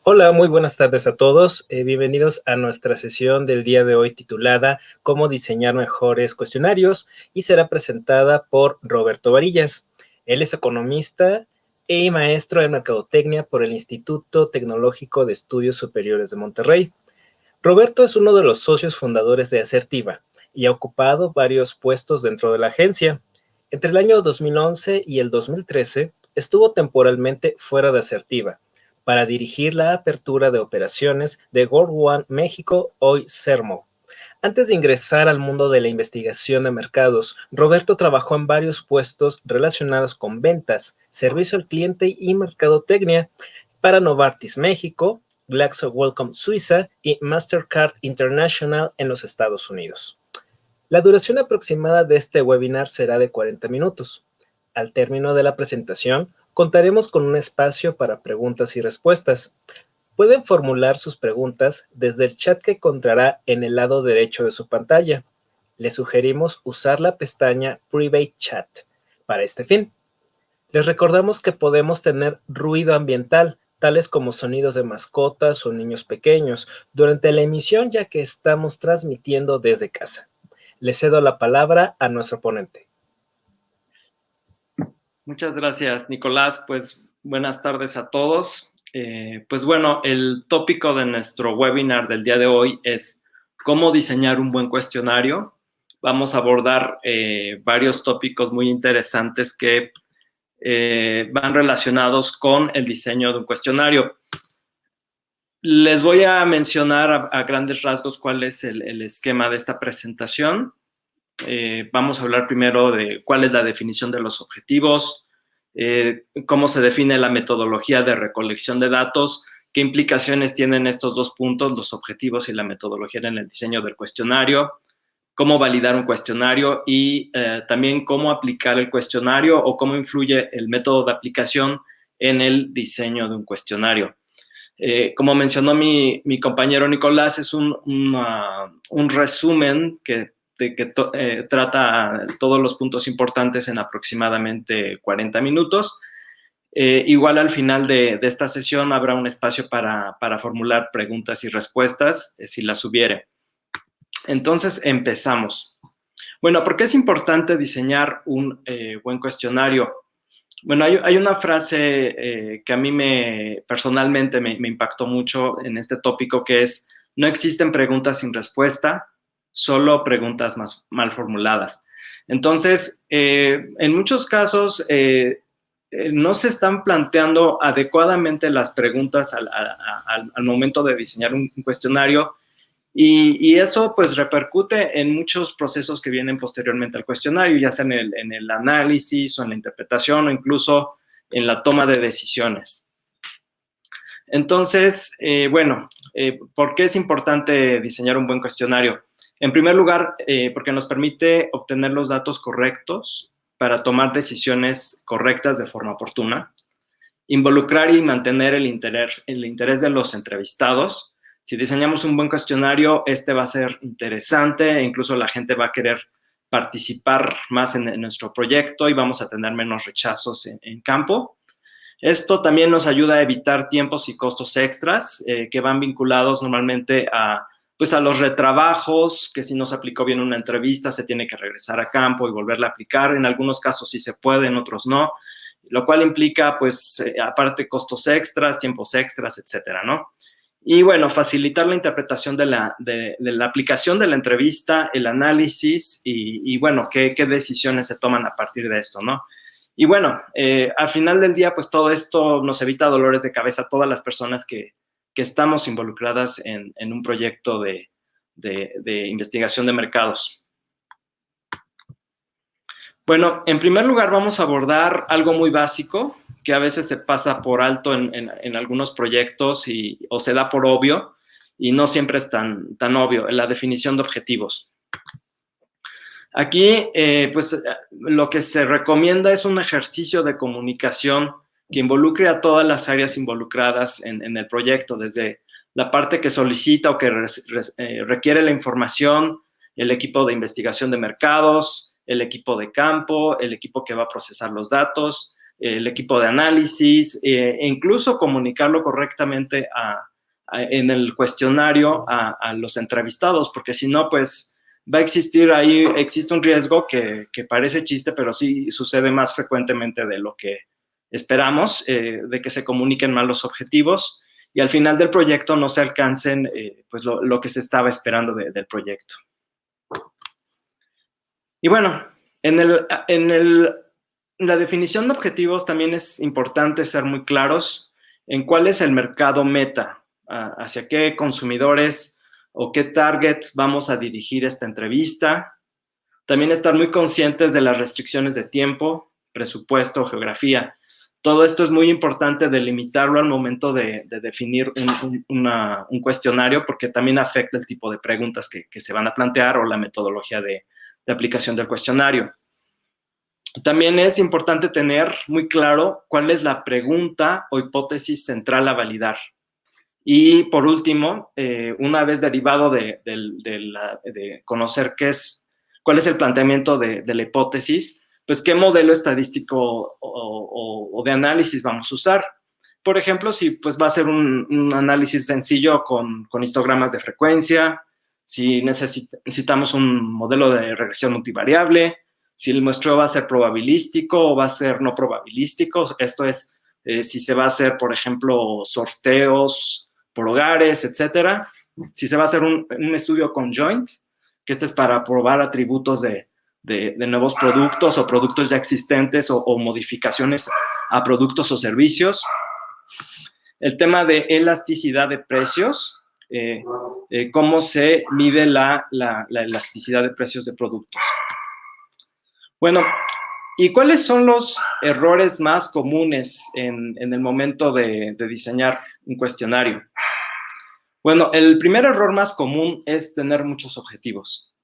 Hola, muy buenas tardes a todos. Bienvenidos a nuestra sesión del día de hoy titulada Cómo diseñar mejores cuestionarios y será presentada por Roberto Varillas. Él es economista y maestro en mercadotecnia por el Instituto Tecnológico de Estudios Superiores de Monterrey. Roberto es uno de los socios fundadores de Asertiva y ha ocupado varios puestos dentro de la agencia. Entre el año 2011 y el 2013 estuvo temporalmente fuera de Asertiva para dirigir la apertura de operaciones de Gold One México, hoy Sermo. Antes de ingresar al mundo de la investigación de mercados, Roberto trabajó en varios puestos relacionados con ventas, servicio al cliente y mercadotecnia para Novartis México, Glaxo Wellcome Suiza y Mastercard International en los Estados Unidos. La duración aproximada de este webinar será de 40 minutos. Al término de la presentación, contaremos con un espacio para preguntas y respuestas. Pueden formular sus preguntas desde el chat que encontrará en el lado derecho de su pantalla. Les sugerimos usar la pestaña Private Chat para este fin. Les recordamos que podemos tener ruido ambiental, tales como sonidos de mascotas o niños pequeños, durante la emisión, ya que estamos transmitiendo desde casa. Le cedo la palabra a nuestro ponente. Muchas gracias, Nicolás. Pues buenas tardes a todos. Pues bueno, el tópico de nuestro webinar del día de hoy es cómo diseñar un buen cuestionario. Vamos a abordar varios tópicos muy interesantes que van relacionados con el diseño de un cuestionario. Les voy a mencionar a grandes rasgos cuál es el esquema de esta presentación. Vamos a hablar primero de cuál es la definición de los objetivos, cómo se define la metodología de recolección de datos, qué implicaciones tienen estos dos puntos, los objetivos y la metodología en el diseño del cuestionario, cómo validar un cuestionario y también cómo aplicar el cuestionario o cómo influye el método de aplicación en el diseño de un cuestionario. Como mencionó mi compañero Nicolás, es un resumen que trata todos los puntos importantes en aproximadamente 40 minutos. Igual al final de esta sesión habrá un espacio para formular preguntas y respuestas, si las hubiere. Entonces, empezamos. Bueno, ¿por qué es importante diseñar un buen cuestionario? Bueno, hay una frase que a mí personalmente me impactó mucho en este tópico, que es: no existen preguntas sin respuesta, solo preguntas mal formuladas. Entonces, en muchos casos no se están planteando adecuadamente las preguntas al momento de diseñar un cuestionario, y eso pues repercute en muchos procesos que vienen posteriormente al cuestionario, ya sea en el análisis o en la interpretación o incluso en la toma de decisiones. Entonces, bueno, ¿por qué es importante diseñar un buen cuestionario? En primer lugar, porque nos permite obtener los datos correctos para tomar decisiones correctas de forma oportuna, involucrar y mantener el interés de los entrevistados. Si diseñamos un buen cuestionario, este va a ser interesante e incluso la gente va a querer participar más en nuestro proyecto y vamos a tener menos rechazos en campo. Esto también nos ayuda a evitar tiempos y costos extras que van vinculados normalmente pues a los retrabajos, que si no se aplicó bien una entrevista se tiene que regresar a campo y volverla a aplicar. En algunos casos sí se puede, en otros no, lo cual implica, pues, aparte costos extras, tiempos extras, etcétera, ¿no? Y bueno, facilitar la interpretación de la aplicación de la entrevista, el análisis y bueno, qué decisiones se toman a partir de esto, ¿no? Y bueno, al final del día, pues todo esto nos evita dolores de cabeza a todas las personas que estamos involucradas en un proyecto de investigación de mercados. Bueno, en primer lugar vamos a abordar algo muy básico que a veces se pasa por alto en algunos proyectos o se da por obvio y no siempre es tan obvio: la definición de objetivos. Aquí, pues, lo que se recomienda es un ejercicio de comunicación que involucre a todas las áreas involucradas en el proyecto, desde la parte que solicita o que requiere la información, el equipo de investigación de mercados, el equipo de campo, el equipo que va a procesar los datos, el equipo de análisis, e incluso comunicarlo correctamente en el cuestionario a los entrevistados, porque si no, pues va a existir ahí, existe un riesgo que parece chiste, pero sí sucede más frecuentemente de lo que esperamos, de que se comuniquen mal los objetivos y al final del proyecto no se alcancen pues lo que se estaba esperando del proyecto. Y bueno, en la definición de objetivos también es importante ser muy claros en cuál es el mercado meta, hacia qué consumidores o qué target vamos a dirigir esta entrevista. También estar muy conscientes de las restricciones de tiempo, presupuesto, geografía. Todo esto es muy importante delimitarlo al momento de definir un cuestionario, porque también afecta el tipo de preguntas que se van a plantear o la metodología de aplicación del cuestionario. También es importante tener muy claro cuál es la pregunta o hipótesis central a validar. Y por último, una vez derivado de conocer cuál es el planteamiento de la hipótesis, pues qué modelo estadístico o de análisis vamos a usar. Por ejemplo, si pues va a ser un análisis sencillo con histogramas de frecuencia, si necesitamos un modelo de regresión multivariable, si el muestreo va a ser probabilístico o va a ser no probabilístico. Esto es, si se va a hacer, por ejemplo, sorteos por hogares, etcétera. Si se va a hacer un estudio conjoint, que este es para probar atributos de nuevos productos o productos ya existentes o modificaciones a productos o servicios. El tema de elasticidad de precios, cómo se mide la elasticidad de precios de productos. Bueno, ¿y cuáles son los errores más comunes en el momento de diseñar un cuestionario? Bueno, el primer error más común es tener muchos objetivos.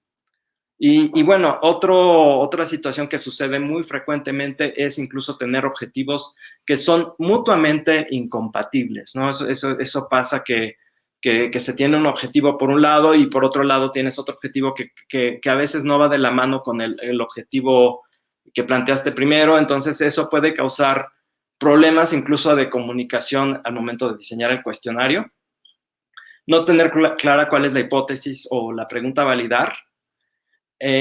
Y bueno, otra situación que sucede muy frecuentemente es incluso tener objetivos que son mutuamente incompatibles, ¿no? Eso pasa que se tiene un objetivo por un lado y por otro lado tienes otro objetivo que a veces no va de la mano con el objetivo que planteaste primero. Entonces eso puede causar problemas incluso de comunicación al momento de diseñar el cuestionario. No tener clara cuál es la hipótesis o la pregunta a validar.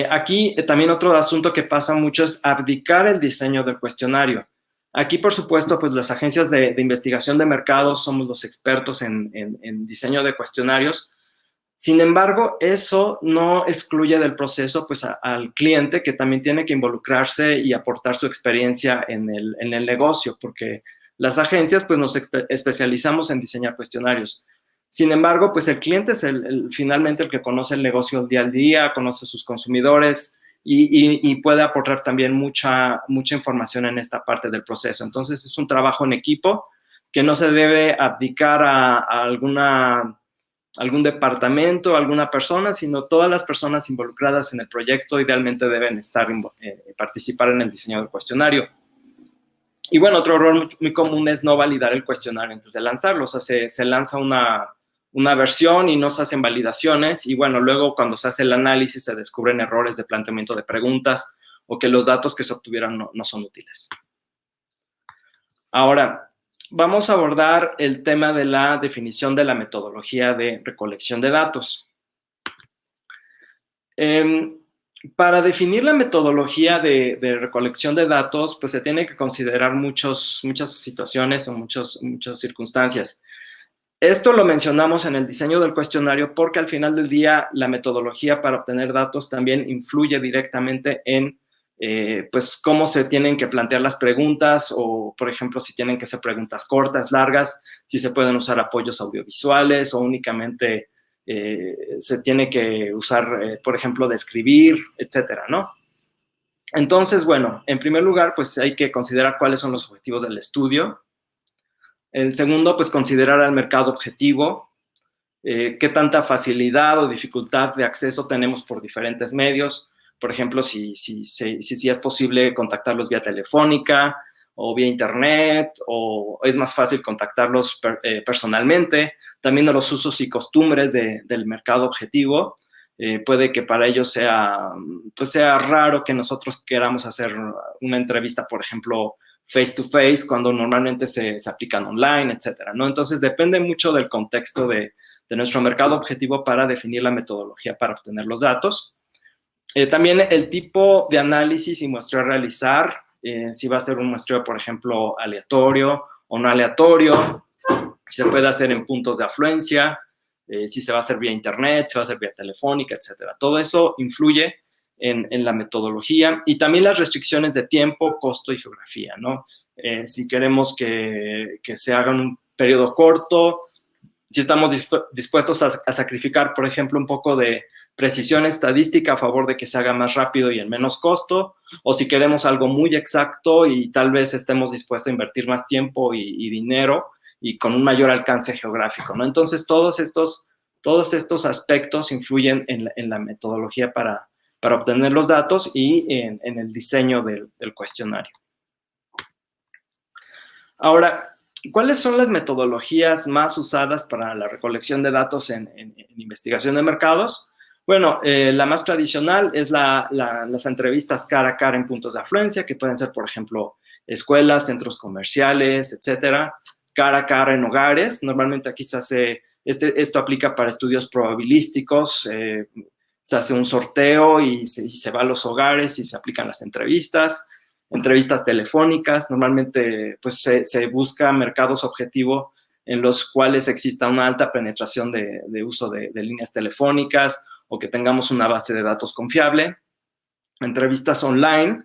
Aquí también otro asunto que pasa mucho es abdicar el diseño del cuestionario. Aquí, por supuesto, pues las agencias de investigación de mercados somos los expertos en diseño de cuestionarios. Sin embargo, eso no excluye del proceso pues al cliente, que también tiene que involucrarse y aportar su experiencia en el negocio, porque las agencias pues nos especializamos en diseñar cuestionarios. Sin embargo, pues el cliente es finalmente el que conoce el negocio día al día, conoce a sus consumidores y puede aportar también mucha información en esta parte del proceso. Entonces, es un trabajo en equipo que no se debe abdicar a algún departamento, a alguna persona, sino todas las personas involucradas en el proyecto idealmente deben participar en el diseño del cuestionario. Y bueno, otro error muy común es no validar el cuestionario antes de lanzarlo. O sea, se lanza una versión y no se hacen validaciones, y bueno, luego cuando se hace el análisis se descubren errores de planteamiento de preguntas o que los datos que se obtuvieron no son útiles. Ahora, vamos a abordar el tema de la definición de la metodología de recolección de datos. Para definir la metodología de recolección de datos, pues se tiene que considerar muchas situaciones o muchas circunstancias. Esto lo mencionamos en el diseño del cuestionario porque al final del día la metodología para obtener datos también influye directamente en pues cómo se tienen que plantear las preguntas, o por ejemplo si tienen que ser preguntas cortas, largas, si se pueden usar apoyos audiovisuales o únicamente se tiene que usar, por ejemplo, describir, etcétera, ¿no? Entonces, bueno, en primer lugar, pues hay que considerar cuáles son los objetivos del estudio. El segundo, pues considerar al mercado objetivo, qué tanta facilidad o dificultad de acceso tenemos por diferentes medios. Por ejemplo, si es posible contactarlos vía telefónica o vía internet, o es más fácil contactarlos personalmente. También de los usos y costumbres del mercado objetivo. Puede que para ellos sea raro que nosotros queramos hacer una entrevista, por ejemplo, face to face, cuando normalmente se aplican online, etcétera, ¿no? Entonces, depende mucho del contexto de nuestro mercado objetivo para definir la metodología para obtener los datos. También el tipo de análisis y muestreo a realizar, si va a ser un muestreo, por ejemplo, aleatorio o no aleatorio, si se puede hacer en puntos de afluencia, si se va a hacer vía internet, si va a ser vía telefónica, etcétera. Todo eso influye en la metodología y también las restricciones de tiempo, costo y geografía, ¿no? Si queremos que se haga en un periodo corto, si estamos dispuestos a sacrificar, por ejemplo, un poco de precisión estadística a favor de que se haga más rápido y en menos costo, o si queremos algo muy exacto y tal vez estemos dispuestos a invertir más tiempo y dinero y con un mayor alcance geográfico, ¿no? Entonces, todos estos aspectos influyen en la metodología para obtener los datos y en el diseño del cuestionario. Ahora, ¿cuáles son las metodologías más usadas para la recolección de datos en investigación de mercados? Bueno, la más tradicional es las entrevistas cara a cara en puntos de afluencia, que pueden ser, por ejemplo, escuelas, centros comerciales, etcétera, cara a cara en hogares. Normalmente aquí se hace, esto aplica para estudios probabilísticos, se hace un sorteo y se va a los hogares y se aplican las entrevistas telefónicas. Normalmente pues se busca mercados objetivo en los cuales exista una alta penetración de uso de líneas telefónicas o que tengamos una base de datos confiable. Entrevistas online,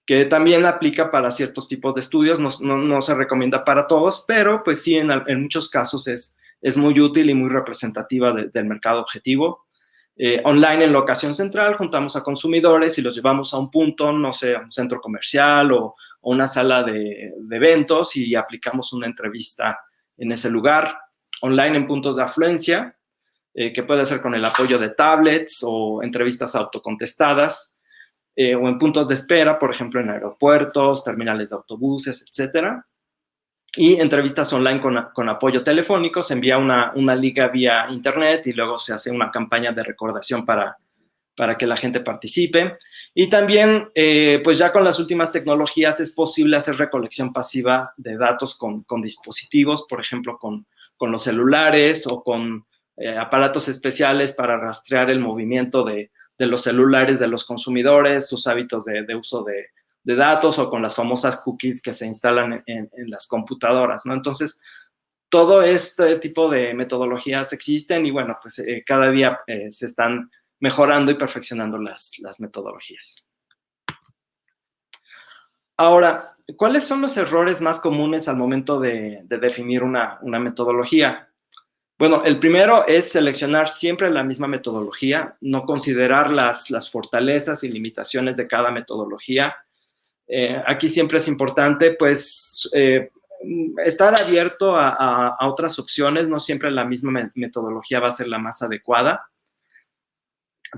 que también aplica para ciertos tipos de estudios, no se recomienda para todos, pero pues sí, en muchos casos es muy útil y muy representativa del mercado objetivo. Online en locación central, juntamos a consumidores y los llevamos a un punto, no sé, a un centro comercial o una sala de eventos y aplicamos una entrevista en ese lugar. Online en puntos de afluencia, que puede ser con el apoyo de tablets o entrevistas autocontestadas, o en puntos de espera, por ejemplo, en aeropuertos, terminales de autobuses, etcétera. Y entrevistas online con apoyo telefónico, se envía una liga vía internet y luego se hace una campaña de recordación para que la gente participe. Y también, pues ya con las últimas tecnologías es posible hacer recolección pasiva de datos con dispositivos, por ejemplo, con los celulares o con aparatos especiales para rastrear el movimiento de los celulares de los consumidores, sus hábitos de uso de datos o con las famosas cookies que se instalan en las computadoras, ¿no? Entonces, todo este tipo de metodologías existen y, bueno, pues cada día se están mejorando y perfeccionando las metodologías. Ahora, ¿cuáles son los errores más comunes al momento de definir una metodología? Bueno, el primero es seleccionar siempre la misma metodología, no considerar las fortalezas y limitaciones de cada metodología. Aquí siempre es importante, pues, estar abierto a otras opciones. No siempre la misma metodología va a ser la más adecuada.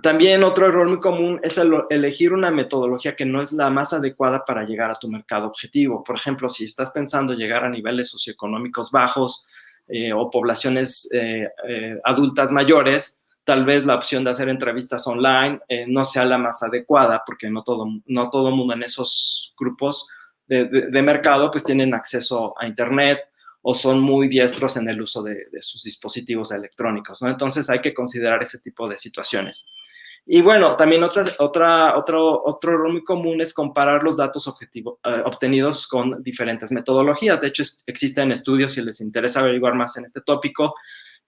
También otro error muy común es elegir una metodología que no es la más adecuada para llegar a tu mercado objetivo. Por ejemplo, si estás pensando llegar a niveles socioeconómicos bajos o poblaciones adultas mayores, tal vez la opción de hacer entrevistas online no sea la más adecuada, porque no todo mundo en esos grupos de mercado pues tienen acceso a internet o son muy diestros en el uso de sus dispositivos electrónicos, ¿no? Entonces hay que considerar ese tipo de situaciones. Y bueno, también otro error muy común es comparar los datos obtenidos con diferentes metodologías. De hecho, existen estudios, si les interesa averiguar más en este tópico,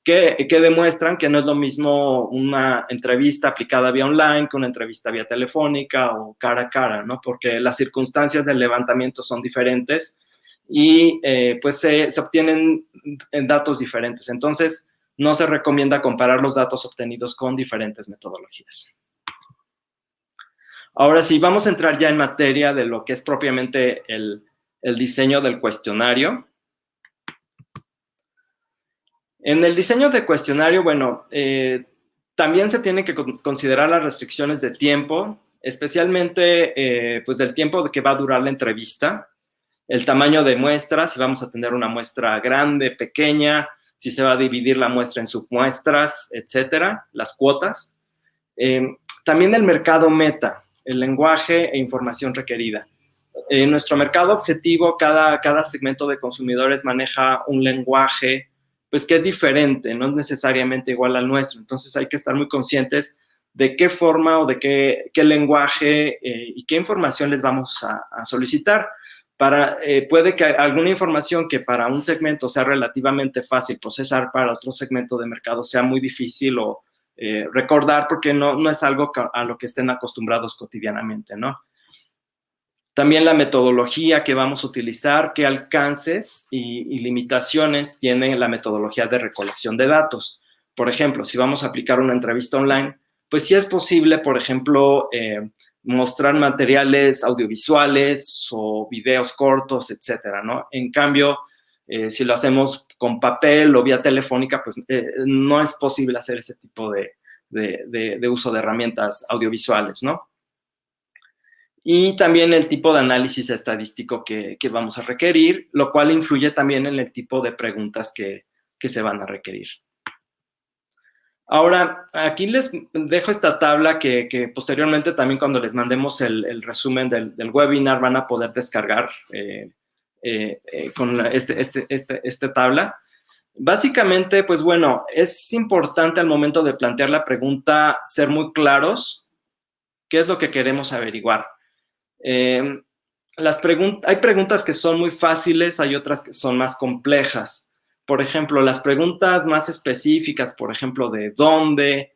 que demuestran que no es lo mismo una entrevista aplicada vía online que una entrevista vía telefónica o cara a cara, ¿no? Porque las circunstancias del levantamiento son diferentes y pues se obtienen datos diferentes. Entonces, no se recomienda comparar los datos obtenidos con diferentes metodologías. Ahora sí, vamos a entrar ya en materia de lo que es propiamente el diseño del cuestionario. En el diseño de cuestionario, bueno, también se tienen que considerar las restricciones de tiempo, especialmente pues del tiempo que va a durar la entrevista, el tamaño de muestra, si vamos a tener una muestra grande, pequeña, si se va a dividir la muestra en submuestras, etcétera, las cuotas. También el mercado meta, el lenguaje e información requerida. En nuestro mercado objetivo, cada segmento de consumidores maneja un lenguaje pues que es diferente, no es necesariamente igual al nuestro. Entonces hay que estar muy conscientes de qué forma o de qué lenguaje y qué información les vamos a solicitar. Puede que alguna información que para un segmento sea relativamente fácil procesar, para otro segmento de mercado sea muy difícil o recordar, porque no es algo a lo que estén acostumbrados cotidianamente, ¿no? También la metodología que vamos a utilizar, qué alcances y limitaciones tiene la metodología de recolección de datos. Por ejemplo, si vamos a aplicar una entrevista online, pues sí es posible, por ejemplo, mostrar materiales audiovisuales o videos cortos, etcétera, ¿no? En cambio, si lo hacemos con papel o vía telefónica, pues no es posible hacer ese tipo de uso de herramientas audiovisuales, ¿no? Y también el tipo de análisis estadístico que vamos a requerir, lo cual influye también en el tipo de preguntas que se van a requerir. Ahora, aquí les dejo esta tabla que posteriormente también cuando les mandemos el resumen del webinar van a poder descargar con esta tabla. Básicamente, pues bueno, es importante al momento de plantear la pregunta ser muy claros qué es lo que queremos averiguar. Hay preguntas que son muy fáciles, hay otras que son más complejas. Por ejemplo, las preguntas más específicas, por ejemplo, de dónde,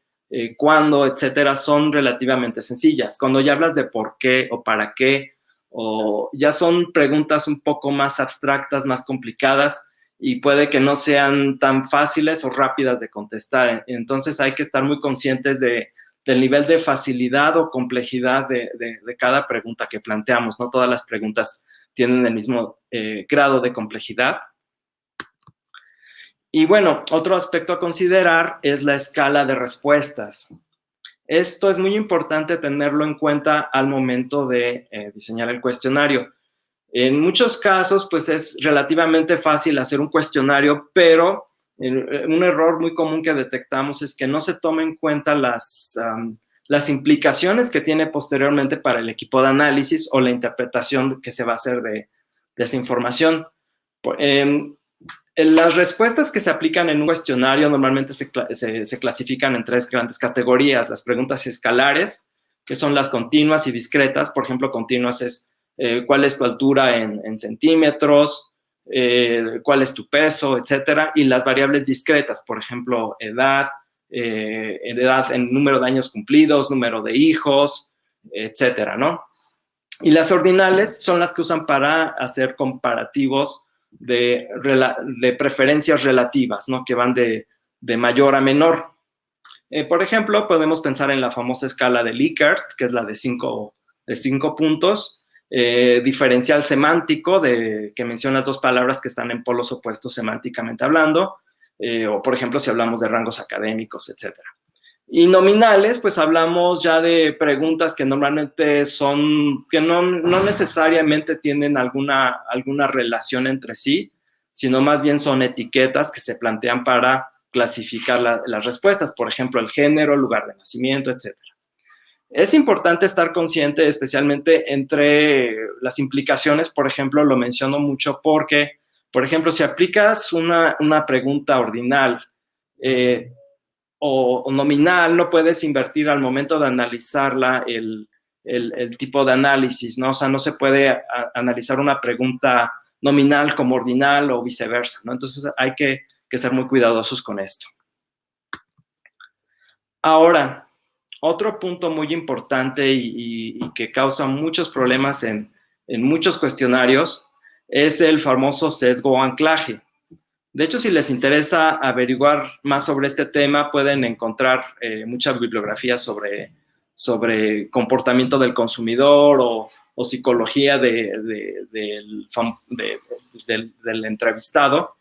cuándo, etcétera, son relativamente sencillas. Cuando ya hablas de por qué o para qué, o ya son preguntas un poco más abstractas, más complicadas, y puede que no sean tan fáciles o rápidas de contestar. Entonces hay que estar muy conscientes del nivel de facilidad o complejidad de cada pregunta que planteamos. No todas las preguntas tienen el mismo grado de complejidad. Y bueno, otro aspecto a considerar es la escala de respuestas. Esto es muy importante tenerlo en cuenta al momento de diseñar el cuestionario. En muchos casos, pues es relativamente fácil hacer un cuestionario, pero un error muy común que detectamos es que no se tomen en cuenta las implicaciones que tiene posteriormente para el equipo de análisis o la interpretación que se va a hacer de esa información. Las respuestas que se aplican en un cuestionario normalmente se clasifican en 3 grandes categorías. Las preguntas escalares, que son las continuas y discretas. Por ejemplo, continuas es cuál es tu altura en centímetros, cuál es tu peso, etcétera. Y las variables discretas, por ejemplo, edad en número de años cumplidos, número de hijos, etcétera, ¿no? Y las ordinales son las que usan para hacer comparativos de preferencias relativas, ¿no? Que van de mayor a menor. Por ejemplo, podemos pensar en la famosa escala de Likert, que es la de 5 puntos, diferencial semántico, que menciona 2 palabras que están en polos opuestos semánticamente hablando, o por ejemplo, si hablamos de rangos académicos, etcétera. Y nominales, pues hablamos ya de preguntas que normalmente que no necesariamente tienen alguna relación entre sí, sino más bien son etiquetas que se plantean para clasificar las respuestas, por ejemplo, el género, lugar de nacimiento, etcétera. Es importante estar consciente, especialmente entre las implicaciones, por ejemplo, lo menciono mucho porque, por ejemplo, si aplicas una pregunta ordinal, o nominal, no puedes invertir al momento de analizarla el tipo de análisis, ¿no? O sea, no se puede analizar una pregunta nominal como ordinal o viceversa, ¿no? Entonces hay que ser muy cuidadosos con esto. Ahora, otro punto muy importante y que causa muchos problemas en muchos cuestionarios es el famoso sesgo o anclaje. De hecho, si les interesa averiguar más sobre este tema, pueden encontrar mucha bibliografía sobre comportamiento del consumidor o psicología del entrevistado.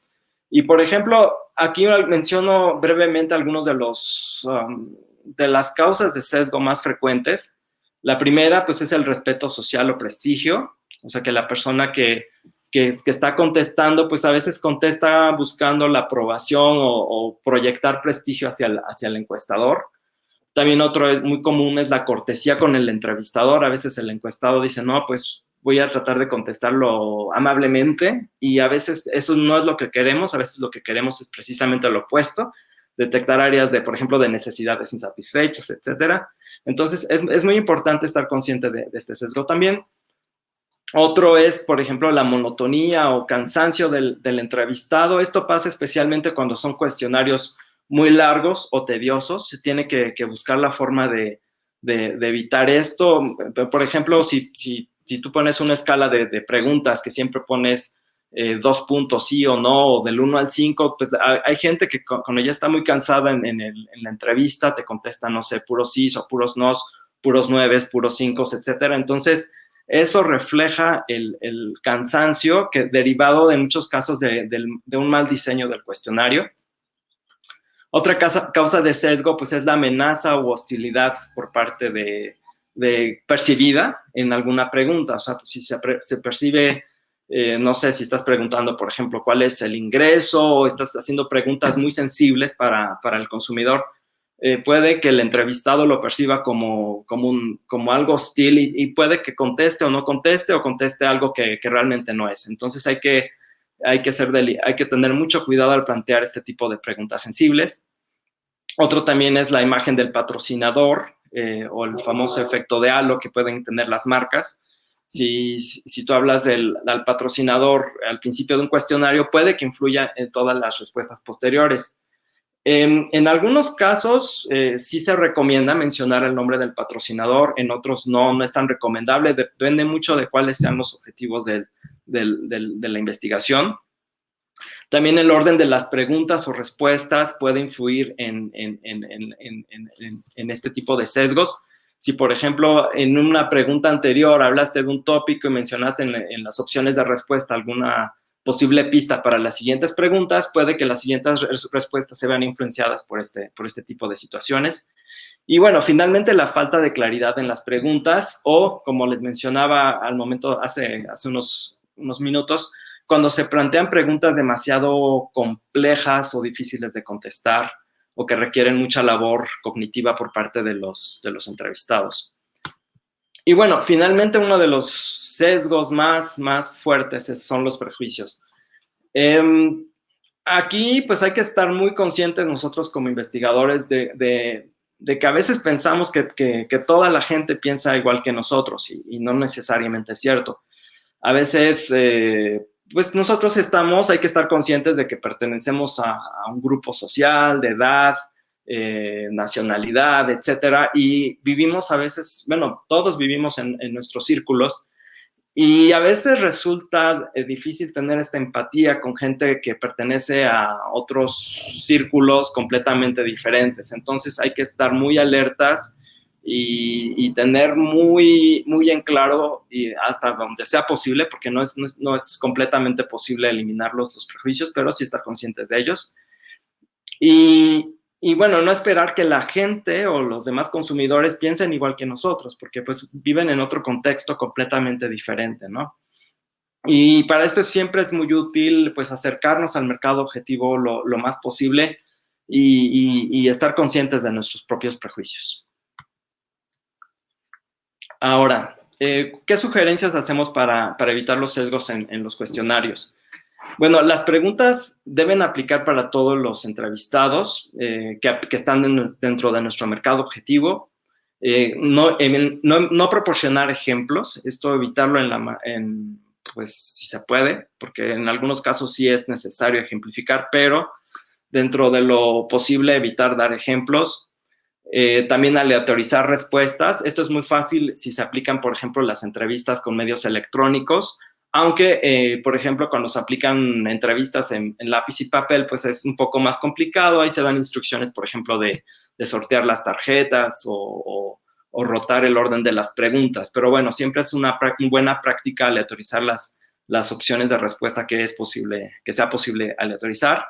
Y, por ejemplo, aquí menciono brevemente algunos de las causas de sesgo más frecuentes. La primera, pues, es el respeto social o prestigio. O sea, que la persona que está contestando, pues a veces contesta buscando la aprobación o proyectar prestigio hacia el encuestador. También otro muy común es la cortesía con el entrevistador. A veces el encuestado dice, no, pues voy a tratar de contestarlo amablemente, y a veces eso no es lo que queremos, a veces lo que queremos es precisamente lo opuesto, detectar áreas de, por ejemplo, de necesidades insatisfechas, etcétera. Entonces, es muy importante estar consciente de este sesgo también. Otro es, por ejemplo, la monotonía o cansancio del entrevistado. Esto pasa especialmente cuando son cuestionarios muy largos o tediosos. Se tiene que buscar la forma de evitar esto. Por ejemplo, si tú pones una escala de preguntas que siempre pones 2 puntos sí o no, o del 1 al 5, pues hay gente que cuando ya está muy cansada en la entrevista te contesta, no sé, puros sí o puros no, puros 9, puros 5, etcétera. Entonces, eso refleja el cansancio que derivado en muchos casos de un mal diseño del cuestionario. Otra causa de sesgo, pues, es la amenaza o hostilidad por parte de percibida en alguna pregunta. O sea, si se percibe, no sé, si estás preguntando, por ejemplo, cuál es el ingreso, o estás haciendo preguntas muy sensibles para el consumidor, puede que el entrevistado lo perciba como algo hostil, y puede que conteste o no conteste, o conteste algo que realmente no es. Entonces hay que tener mucho cuidado al plantear este tipo de preguntas sensibles. Otro también es la imagen del patrocinador, o el famoso efecto de halo que pueden tener las marcas. Si tú hablas del patrocinador al principio de un cuestionario, puede que influya en todas las respuestas posteriores. En algunos casos sí se recomienda mencionar el nombre del patrocinador, en otros no es tan recomendable, depende mucho de cuáles sean los objetivos de la investigación. También el orden de las preguntas o respuestas puede influir en este tipo de sesgos. Si, por ejemplo, en una pregunta anterior hablaste de un tópico y mencionaste en las opciones de respuesta alguna posible pista para las siguientes preguntas, puede que las siguientes respuestas se vean influenciadas por este tipo de situaciones. Y bueno, finalmente la falta de claridad en las preguntas, o como les mencionaba al momento hace unos minutos, cuando se plantean preguntas demasiado complejas o difíciles de contestar, o que requieren mucha labor cognitiva por parte de los entrevistados. Y bueno, finalmente uno de los sesgos más fuertes son los prejuicios. Aquí pues hay que estar muy conscientes nosotros como investigadores de que a veces pensamos que toda la gente piensa igual que nosotros, y no necesariamente es cierto. A veces pues nosotros hay que estar conscientes de que pertenecemos a un grupo social, de edad, nacionalidad, etcétera, y vivimos a veces, bueno, todos vivimos en nuestros círculos, y a veces resulta difícil tener esta empatía con gente que pertenece a otros círculos completamente diferentes. Entonces hay que estar muy alertas y tener muy en claro, y hasta donde sea posible, porque no es completamente posible eliminar los prejuicios, pero sí estar conscientes de ellos. Y bueno, no esperar que la gente o los demás consumidores piensen igual que nosotros, porque pues viven en otro contexto completamente diferente, ¿no? Y para esto siempre es muy útil pues acercarnos al mercado objetivo lo más posible, y estar conscientes de nuestros propios prejuicios. Ahora, ¿qué sugerencias hacemos para evitar los sesgos en los cuestionarios? Bueno, las preguntas deben aplicar para todos los entrevistados que están dentro de nuestro mercado objetivo. No proporcionar ejemplos, esto evitarlo pues si se puede, porque en algunos casos sí es necesario ejemplificar, pero dentro de lo posible evitar dar ejemplos. También aleatorizar respuestas. Esto es muy fácil si se aplican, por ejemplo, las entrevistas con medios electrónicos, aunque, por ejemplo, cuando se aplican entrevistas en lápiz y papel, pues es un poco más complicado. Ahí se dan instrucciones, por ejemplo, de sortear las tarjetas o rotar el orden de las preguntas. Pero bueno, siempre es una buena práctica aleatorizar las opciones de respuesta que sea posible aleatorizar.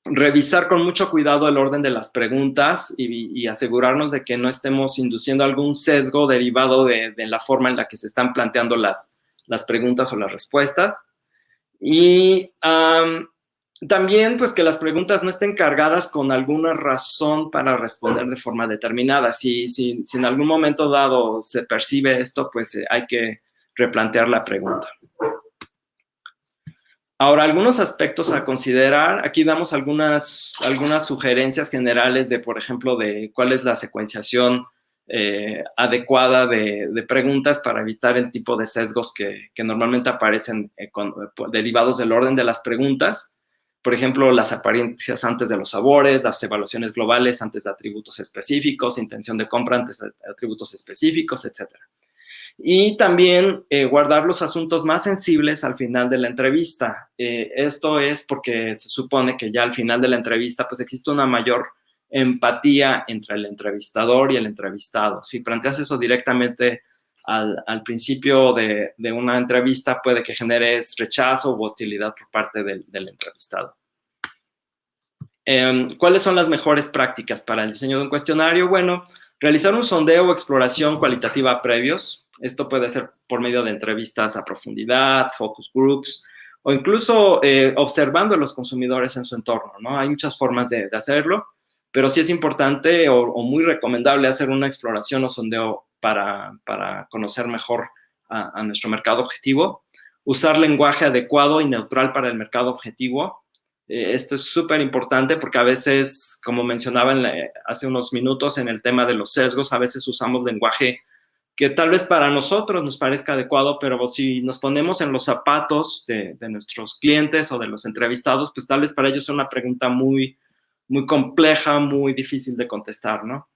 Revisar con mucho cuidado el orden de las preguntas y asegurarnos de que no estemos induciendo algún sesgo derivado de la forma en la que se están planteando las preguntas o las respuestas. Y también pues que las preguntas no estén cargadas con alguna razón para responder de forma determinada. Si en algún momento dado se percibe esto, pues hay que replantear la pregunta. Ahora, algunos aspectos a considerar. Aquí damos algunas sugerencias generales de, por ejemplo, de cuál es la secuenciación adecuada de preguntas para evitar el tipo de sesgos que normalmente aparecen derivados del orden de las preguntas. Por ejemplo, las apariencias antes de los sabores, las evaluaciones globales antes de atributos específicos, intención de compra antes de atributos específicos, etc. Y también guardar los asuntos más sensibles al final de la entrevista. Esto es porque se supone que ya al final de la entrevista pues existe una mayor empatía entre el entrevistador y el entrevistado. Si planteas eso directamente al principio de una entrevista, puede que generes rechazo o hostilidad por parte del entrevistado. ¿Cuáles son las mejores prácticas para el diseño de un cuestionario? Bueno, realizar un sondeo o exploración cualitativa previos. Esto puede ser por medio de entrevistas a profundidad, focus groups, o incluso observando a los consumidores en su entorno, ¿no? Hay muchas formas de hacerlo, pero sí es importante o muy recomendable hacer una exploración o sondeo para conocer mejor a nuestro mercado objetivo. Usar lenguaje adecuado y neutral para el mercado objetivo. Esto es súper importante porque a veces, como mencionaba hace unos minutos en el tema de los sesgos, a veces usamos lenguaje que tal vez para nosotros nos parezca adecuado, pero si nos ponemos en los zapatos de nuestros clientes o de los entrevistados, pues tal vez para ellos es una pregunta muy, muy compleja, muy difícil de contestar, ¿no?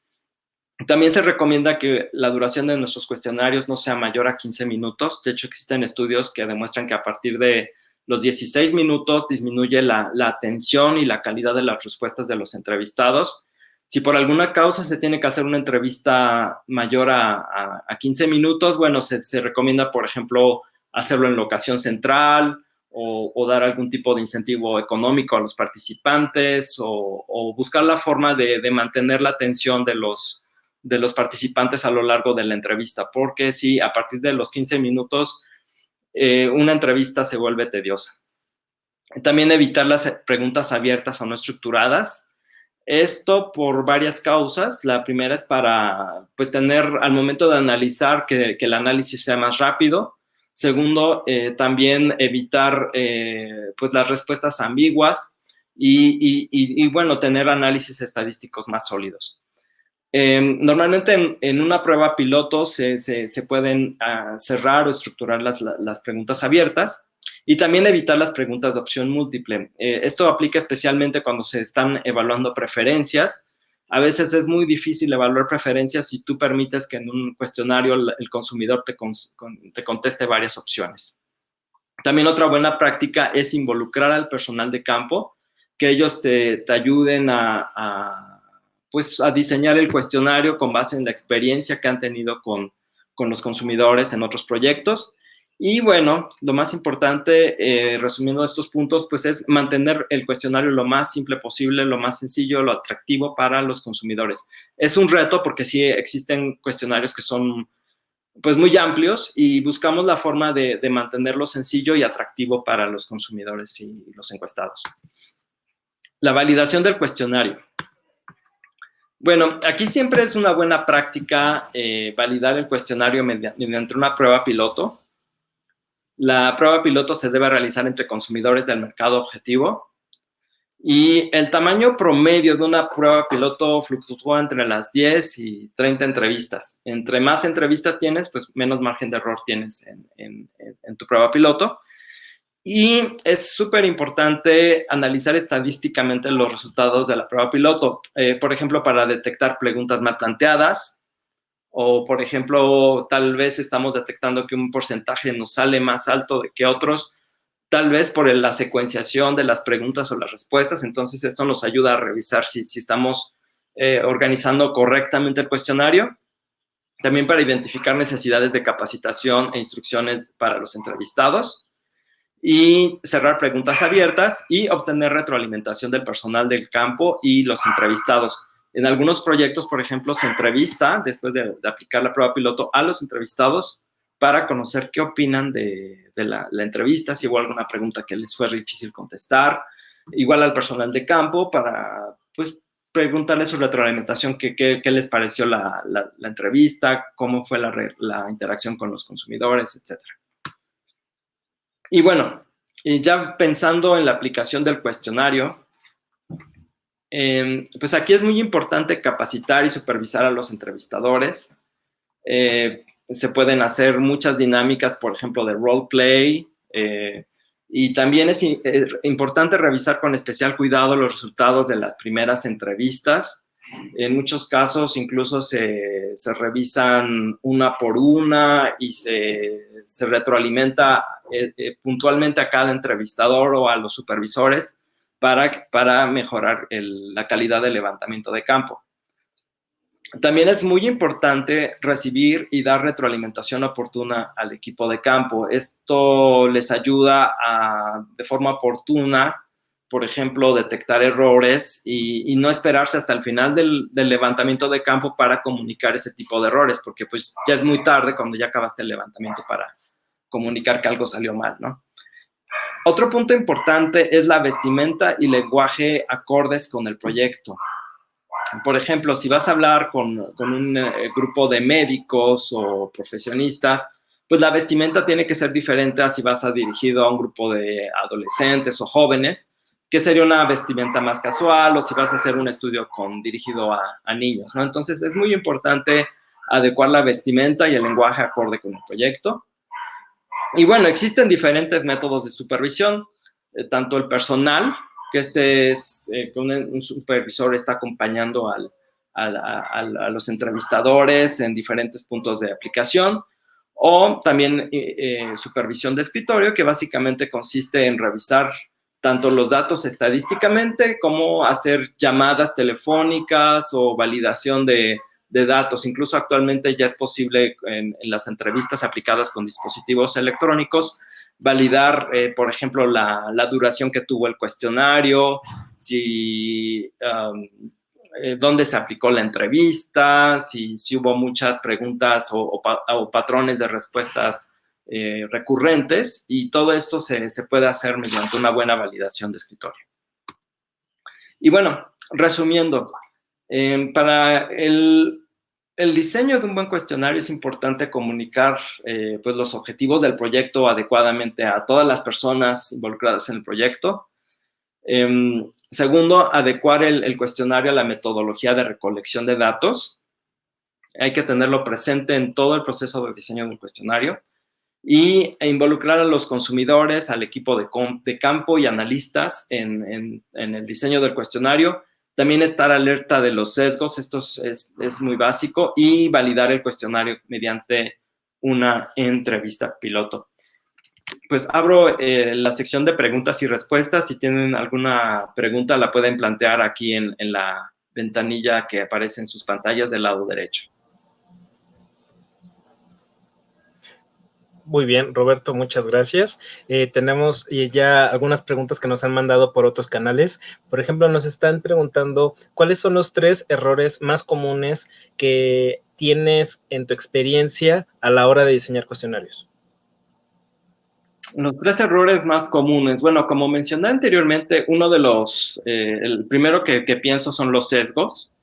También se recomienda que la duración de nuestros cuestionarios no sea mayor a 15 minutos. De hecho, existen estudios que demuestran que a partir de los 16 minutos disminuye la atención y la calidad de las respuestas de los entrevistados. Si por alguna causa se tiene que hacer una entrevista mayor a 15 minutos, bueno, se recomienda, por ejemplo, hacerlo en locación central o dar algún tipo de incentivo económico a los participantes o buscar la forma de mantener la atención de los participantes a lo largo de la entrevista, porque si a partir de los 15 minutos una entrevista se vuelve tediosa. También evitar las preguntas abiertas o no estructuradas. Esto por varias causas. La primera es para pues, tener al momento de analizar que el análisis sea más rápido. Segundo, también evitar pues, las respuestas ambiguas y bueno, tener análisis estadísticos más sólidos. Normalmente en una prueba piloto se pueden cerrar o estructurar las preguntas abiertas y también evitar las preguntas de opción múltiple. Esto aplica especialmente cuando se están evaluando preferencias. A veces es muy difícil evaluar preferencias si tú permites que en un cuestionario el consumidor te conteste varias opciones. También otra buena práctica es involucrar al personal de campo, que ellos te ayuden a diseñar el cuestionario con base en la experiencia que han tenido con los consumidores en otros proyectos. Y bueno, lo más importante, resumiendo estos puntos, pues es mantener el cuestionario lo más simple posible, lo más sencillo, lo atractivo para los consumidores. Es un reto porque sí existen cuestionarios que son pues muy amplios y buscamos la forma de mantenerlo sencillo y atractivo para los consumidores y los encuestados. La validación del cuestionario. Bueno, aquí siempre es una buena práctica validar el cuestionario mediante una prueba piloto. La prueba piloto se debe realizar entre consumidores del mercado objetivo y el tamaño promedio de una prueba piloto fluctúa entre las 10 y 30 entrevistas. Entre más entrevistas tienes, pues menos margen de error tienes en tu prueba piloto. Y es súper importante analizar estadísticamente los resultados de la prueba piloto, por ejemplo, para detectar preguntas mal planteadas o, por ejemplo, tal vez estamos detectando que un porcentaje nos sale más alto que otros, tal vez por la secuenciación de las preguntas o las respuestas. Entonces, esto nos ayuda a revisar si estamos organizando correctamente el cuestionario. También para identificar necesidades de capacitación e instrucciones para los entrevistados. Y cerrar preguntas abiertas y obtener retroalimentación del personal del campo y los entrevistados. En algunos proyectos, por ejemplo, se entrevista, después de aplicar la prueba piloto, a los entrevistados para conocer qué opinan de la entrevista, si hubo alguna pregunta que les fue difícil contestar. Igual al personal de campo para, pues, preguntarles su retroalimentación, qué les pareció la entrevista, cómo fue la interacción con los consumidores, etc. Y bueno, ya pensando en la aplicación del cuestionario, pues aquí es muy importante capacitar y supervisar a los entrevistadores. Se pueden hacer muchas dinámicas, por ejemplo, de roleplay, y también es importante revisar con especial cuidado los resultados de las primeras entrevistas. En muchos casos incluso se revisan una por una y se retroalimenta puntualmente a cada entrevistador o a los supervisores para mejorar la calidad del levantamiento de campo. También es muy importante recibir y dar retroalimentación oportuna al equipo de campo. Esto les ayuda de forma oportuna, por ejemplo, detectar errores y no esperarse hasta el final del levantamiento de campo para comunicar ese tipo de errores, porque pues ya es muy tarde cuando ya acabaste el levantamiento para comunicar que algo salió mal, ¿no? Otro punto importante es la vestimenta y lenguaje acordes con el proyecto. Por ejemplo, si vas a hablar con un grupo de médicos o profesionistas, pues la vestimenta tiene que ser diferente a si vas a dirigido a un grupo de adolescentes o jóvenes, que sería una vestimenta más casual, o si vas a hacer un estudio dirigido a niños, ¿no? Entonces, es muy importante adecuar la vestimenta y el lenguaje acorde con el proyecto. Y bueno, existen diferentes métodos de supervisión, tanto el personal, que un supervisor está acompañando a los entrevistadores en diferentes puntos de aplicación, o también supervisión de escritorio, que básicamente consiste en revisar tanto los datos estadísticamente como hacer llamadas telefónicas o validación de datos. Incluso actualmente ya es posible en las entrevistas aplicadas con dispositivos electrónicos validar, por ejemplo, la duración que tuvo el cuestionario, dónde se aplicó la entrevista, si hubo muchas preguntas o patrones de respuestas recurrentes, y todo esto se puede hacer mediante una buena validación de escritorio. Y bueno, resumiendo, para el diseño de un buen cuestionario es importante comunicar pues los objetivos del proyecto adecuadamente a todas las personas involucradas en el proyecto. Segundo, adecuar el cuestionario a la metodología de recolección de datos. Hay que tenerlo presente en todo el proceso de diseño del cuestionario e involucrar a los consumidores, al equipo de campo y analistas en el diseño del cuestionario. También estar alerta de los sesgos, esto es muy básico, y validar el cuestionario mediante una entrevista piloto. Pues abro la sección de preguntas y respuestas. Si tienen alguna pregunta, la pueden plantear aquí en la ventanilla que aparece en sus pantallas del lado derecho. Muy bien, Roberto, muchas gracias. Tenemos ya algunas preguntas que nos han mandado por otros canales. Por ejemplo, nos están preguntando cuáles son los 3 errores más comunes que tienes en tu experiencia a la hora de diseñar cuestionarios. Los 3 errores más comunes. Bueno, como mencioné anteriormente, uno de el primero que pienso son los sesgos,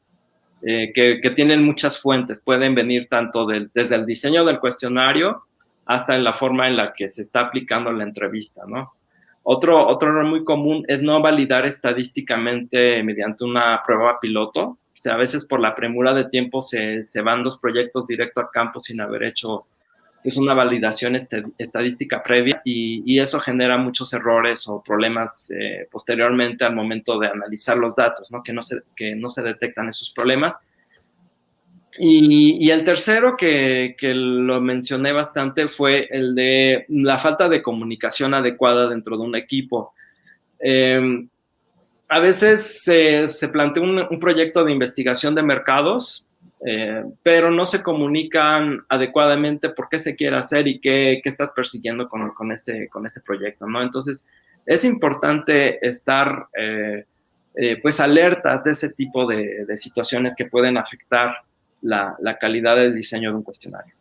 que tienen muchas fuentes. Pueden venir tanto desde el diseño del cuestionario hasta en la forma en la que se está aplicando la entrevista, ¿no? Otro error muy común es no validar estadísticamente mediante una prueba piloto. O sea, a veces por la premura de tiempo se van los proyectos directo a campo sin haber hecho una validación estadística previa, y eso genera muchos errores o problemas posteriormente al momento de analizar los datos, ¿no? Que no se detectan esos problemas. Y el tercero que lo mencioné bastante fue el de la falta de comunicación adecuada dentro de un equipo. A veces se plantea un proyecto de investigación de mercados, pero no se comunican adecuadamente por qué se quiere hacer y qué estás persiguiendo con este proyecto, ¿no? Entonces, es importante estar pues alertas de ese tipo de situaciones que pueden afectar la calidad del diseño de un cuestionario.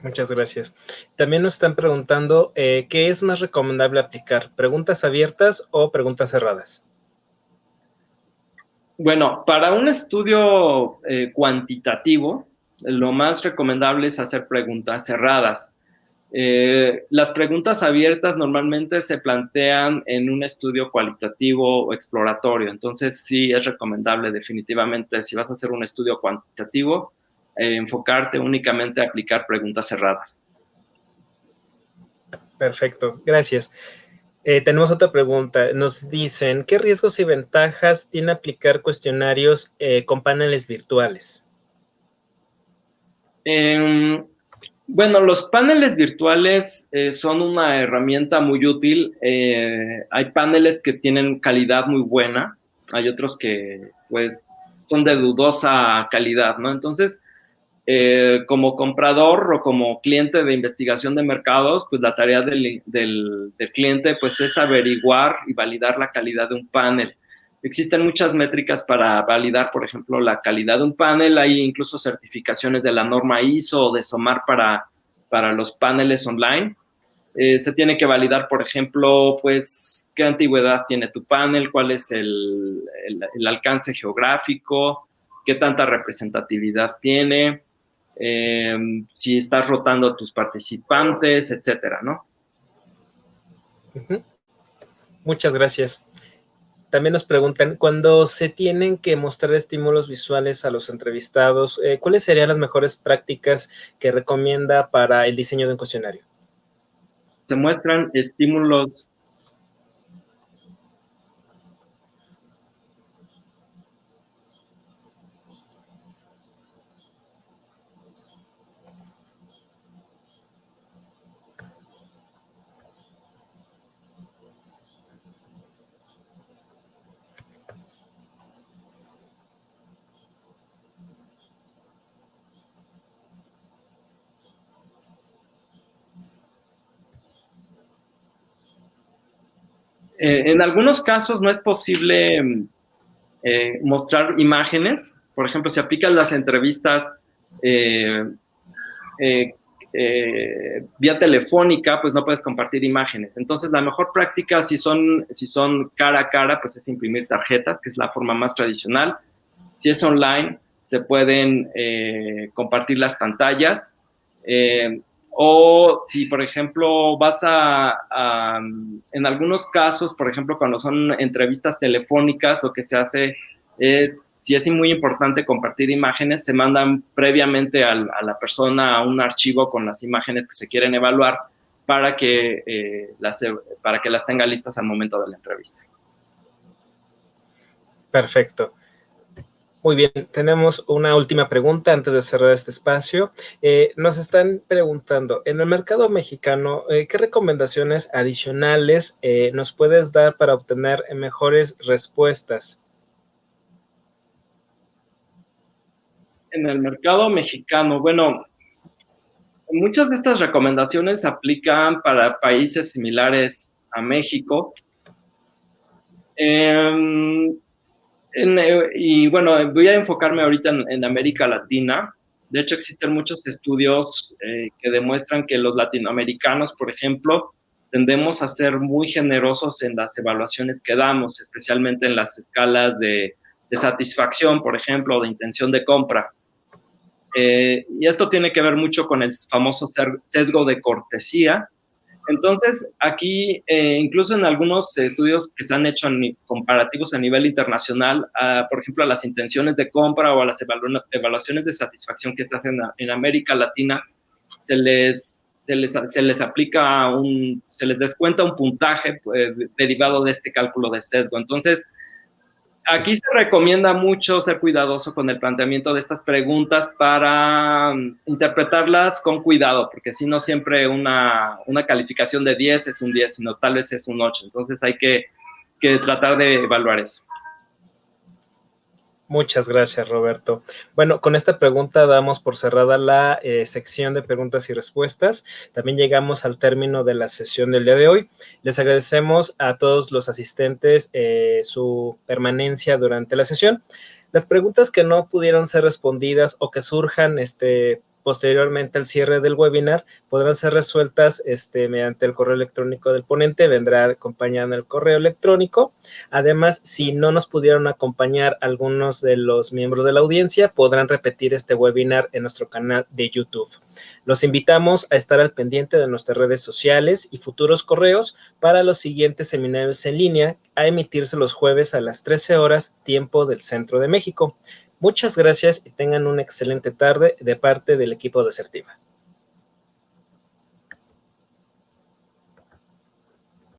Muchas gracias. También nos están preguntando ¿qué es más recomendable aplicar? ¿Preguntas abiertas o preguntas cerradas? Bueno, para un estudio cuantitativo, lo más recomendable es hacer preguntas cerradas. Las preguntas abiertas normalmente se plantean en un estudio cualitativo o exploratorio, entonces sí es recomendable definitivamente, si vas a hacer un estudio cuantitativo, enfocarte únicamente a aplicar preguntas cerradas. Perfecto, gracias. Tenemos otra pregunta. Nos dicen, ¿qué riesgos y ventajas tiene aplicar cuestionarios con paneles virtuales? Bueno, los paneles virtuales son una herramienta muy útil. Hay paneles que tienen calidad muy buena, hay otros que pues son de dudosa calidad, ¿no? Entonces, como comprador o como cliente de investigación de mercados, pues la tarea del cliente pues es averiguar y validar la calidad de un panel. Existen muchas métricas para validar, por ejemplo, la calidad de un panel. Hay incluso certificaciones de la norma ISO o de SOMAR para los paneles online. Se tiene que validar, por ejemplo, pues qué antigüedad tiene tu panel, cuál es el alcance geográfico, qué tanta representatividad tiene, si estás rotando a tus participantes, etcétera, ¿no? Uh-huh. Muchas gracias. También nos preguntan, cuando se tienen que mostrar estímulos visuales a los entrevistados, ¿cuáles serían las mejores prácticas que recomienda para el diseño de un cuestionario? Se muestran estímulos. En algunos casos no es posible mostrar imágenes. Por ejemplo, si aplicas las entrevistas eh, eh, vía telefónica, pues no puedes compartir imágenes. Entonces, la mejor práctica, si son cara a cara, pues es imprimir tarjetas, que es la forma más tradicional. Si es online, se pueden compartir las pantallas. O si, por ejemplo, en algunos casos, por ejemplo, cuando son entrevistas telefónicas, lo que se hace es, si es muy importante compartir imágenes, se mandan previamente a la persona a un archivo con las imágenes que se quieren evaluar para para que las tenga listas al momento de la entrevista. Perfecto. Muy bien, tenemos una última pregunta antes de cerrar este espacio. Nos están preguntando, en el mercado mexicano, ¿qué recomendaciones adicionales nos puedes dar para obtener mejores respuestas? En el mercado mexicano, bueno, muchas de estas recomendaciones aplican para países similares a México. Y bueno, voy a enfocarme ahorita en América Latina. De hecho, existen muchos estudios que demuestran que los latinoamericanos, por ejemplo, tendemos a ser muy generosos en las evaluaciones que damos, especialmente en las escalas de satisfacción, por ejemplo, o de intención de compra. Y esto tiene que ver mucho con el famoso sesgo de cortesía. Entonces, aquí, incluso en algunos estudios que se han hecho comparativos a nivel internacional, por ejemplo, a las intenciones de compra o a las evaluaciones de satisfacción que se hacen en América Latina, se les aplica se les descuenta un puntaje derivado de este cálculo de sesgo. Entonces, aquí se recomienda mucho ser cuidadoso con el planteamiento de estas preguntas para interpretarlas con cuidado, porque si no siempre una calificación de 10 es un 10, sino tal vez es un 8. Entonces hay que tratar de evaluar eso. Muchas gracias, Roberto. Bueno, con esta pregunta damos por cerrada la sección de preguntas y respuestas. También llegamos al término de la sesión del día de hoy. Les agradecemos a todos los asistentes su permanencia durante la sesión. Las preguntas que no pudieron ser respondidas o que surjan posteriormente al cierre del webinar podrán ser resueltas mediante el correo electrónico del ponente, vendrá acompañando el correo electrónico. Además, si no nos pudieron acompañar algunos de los miembros de la audiencia, podrán repetir este webinar en nuestro canal de YouTube. Los invitamos a estar al pendiente de nuestras redes sociales y futuros correos para los siguientes seminarios en línea a emitirse los jueves a las 13 horas, tiempo del Centro de México. Muchas gracias y tengan una excelente tarde de parte del equipo de Asertiva.